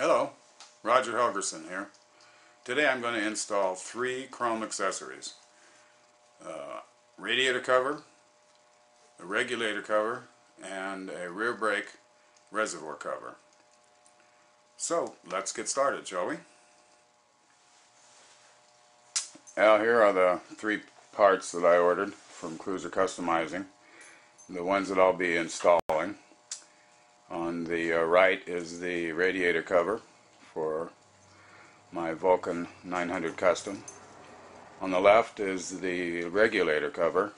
Hello, Roger Helgerson here. Today I'm going to install 3 chrome accessories. Radiator cover, a regulator cover, and a rear brake reservoir cover. So let's get started, shall we? Now here are the 3 parts that I ordered from Cruiser Customizing. The ones that I'll be installing. On the right is the radiator cover for my Vulcan 900 Custom. On the left is the regulator cover,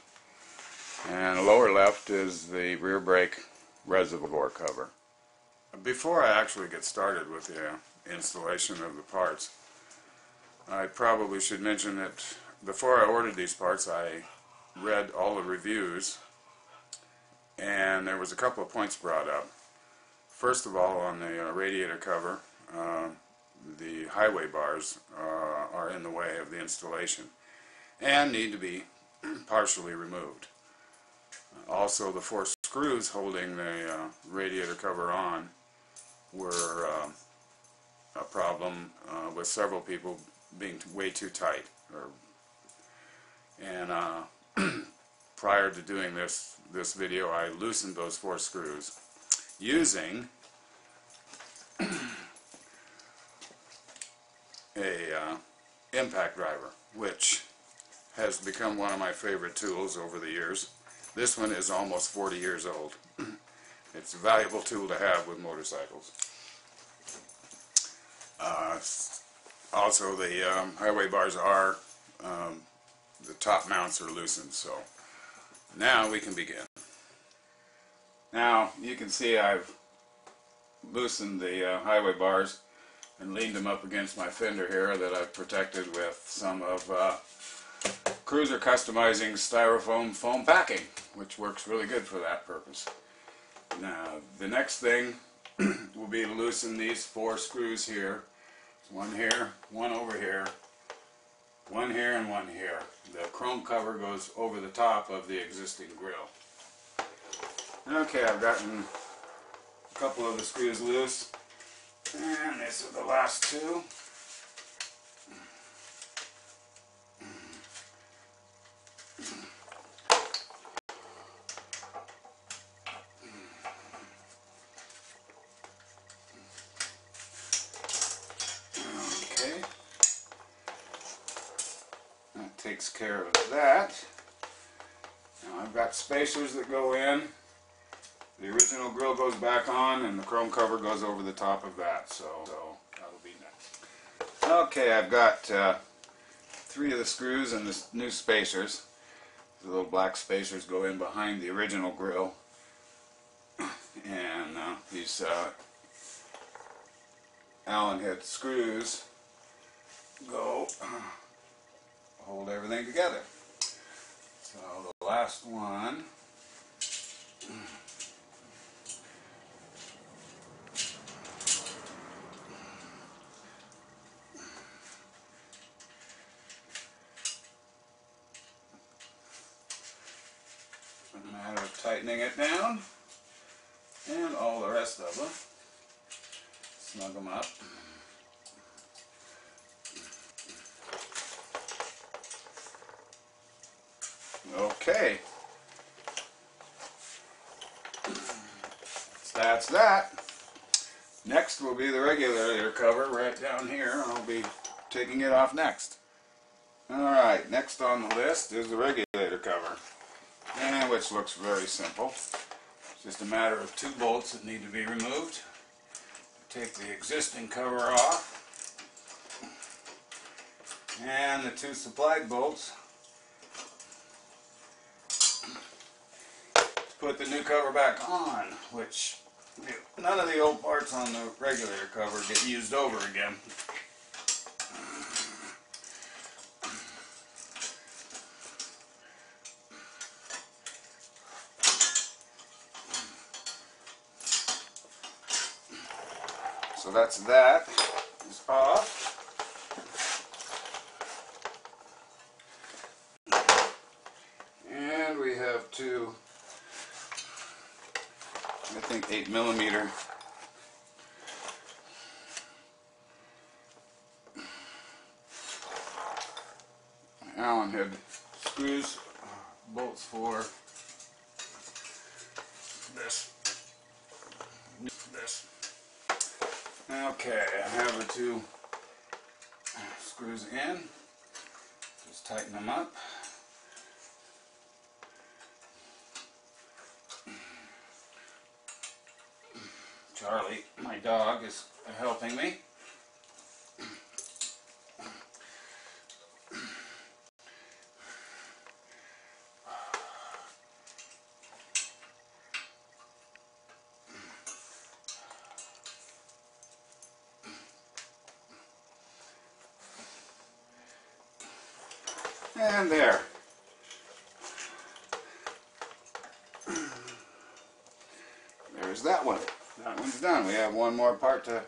and lower left is the rear brake reservoir cover. Before I actually get started with the installation of the parts, I probably should mention that before I ordered these parts I read all the reviews, and there was a couple of points brought up. First of all, on the radiator cover, the highway bars are in the way of the installation and need to be partially removed. Also, the 4 screws holding the radiator cover on were a problem with several people being way too tight. Prior to doing this video, I loosened those 4 screws using a impact driver, which has become one of my favorite tools over the years. This one is almost 40 years old. It's a valuable tool to have with motorcycles. Also, the highway bars are, the top mounts are loosened, so now we can begin. Now you can see I've loosened the highway bars and leaned them up against my fender here that I've protected with some of Cruiser Customizing styrofoam foam packing, which works really good for that purpose. Now the next thing will be to loosen these 4 screws here. One here, one over here, one here, and one here. The chrome cover goes over the top of the existing grill. Okay, I've gotten a couple of the screws loose, and this is the last 2. Okay, that takes care of that. Now I've got spacers that go in. The original grill goes back on, and the chrome cover goes over the top of that, so that'll be next. Okay, I've got 3 of the screws and the new spacers. The little black spacers go in behind the original grill, and these Allen head screws go hold everything together. So the last one. A matter of tightening it down, and all the rest of them. Snug them up. Okay. That's that. Next will be the regulator cover right down here. I'll be taking it off next. Alright, next on the list is the regulator cover, and which looks very simple. It's just a matter of 2 bolts that need to be removed. Take the existing cover off, and the 2 supplied bolts. Put the new cover back on, which none of the old parts on the regulator cover get used over again. So that's that. It's off. And we have 2 I think 8mm head screws, bolts for this. Okay, I have the two screws in. Just tighten them up. Charlie, my dog, is helping me. And there. There's that one. That one's done. We have one more part to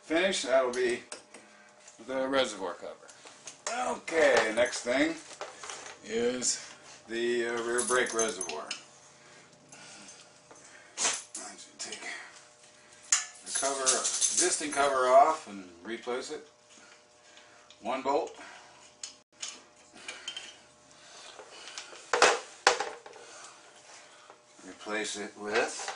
finish. That'll be the reservoir cover. Okay, next thing is the rear brake reservoir. I should take the cover, existing cover off and replace it. One bolt. Replace it with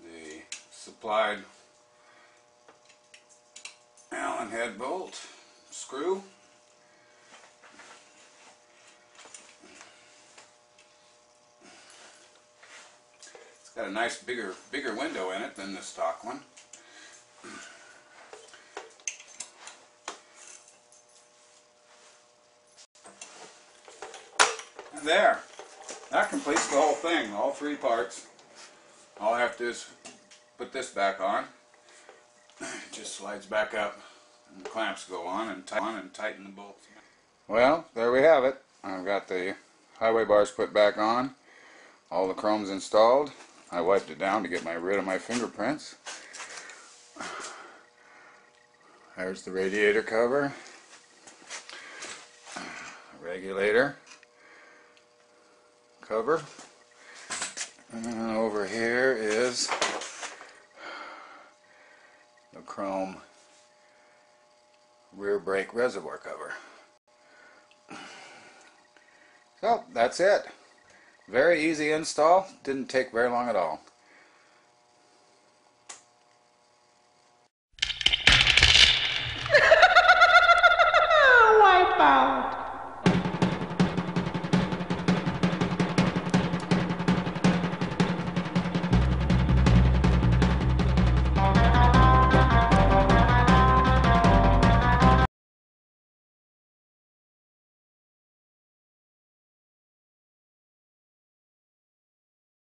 the supplied Allen head bolt screw. Got a nice bigger window in it than the stock one. And there. That completes the whole thing, all three parts. All I have to do is put this back on. It just slides back up and the clamps go on and tighten the bolts. Well, there we have it. I've got the highway bars put back on. All the chrome's installed. I wiped it down to get rid of my fingerprints. There's the radiator cover, regulator cover, and over here is the chrome rear brake reservoir cover. So that's it. Very easy install, didn't take very long at all. Wipe out.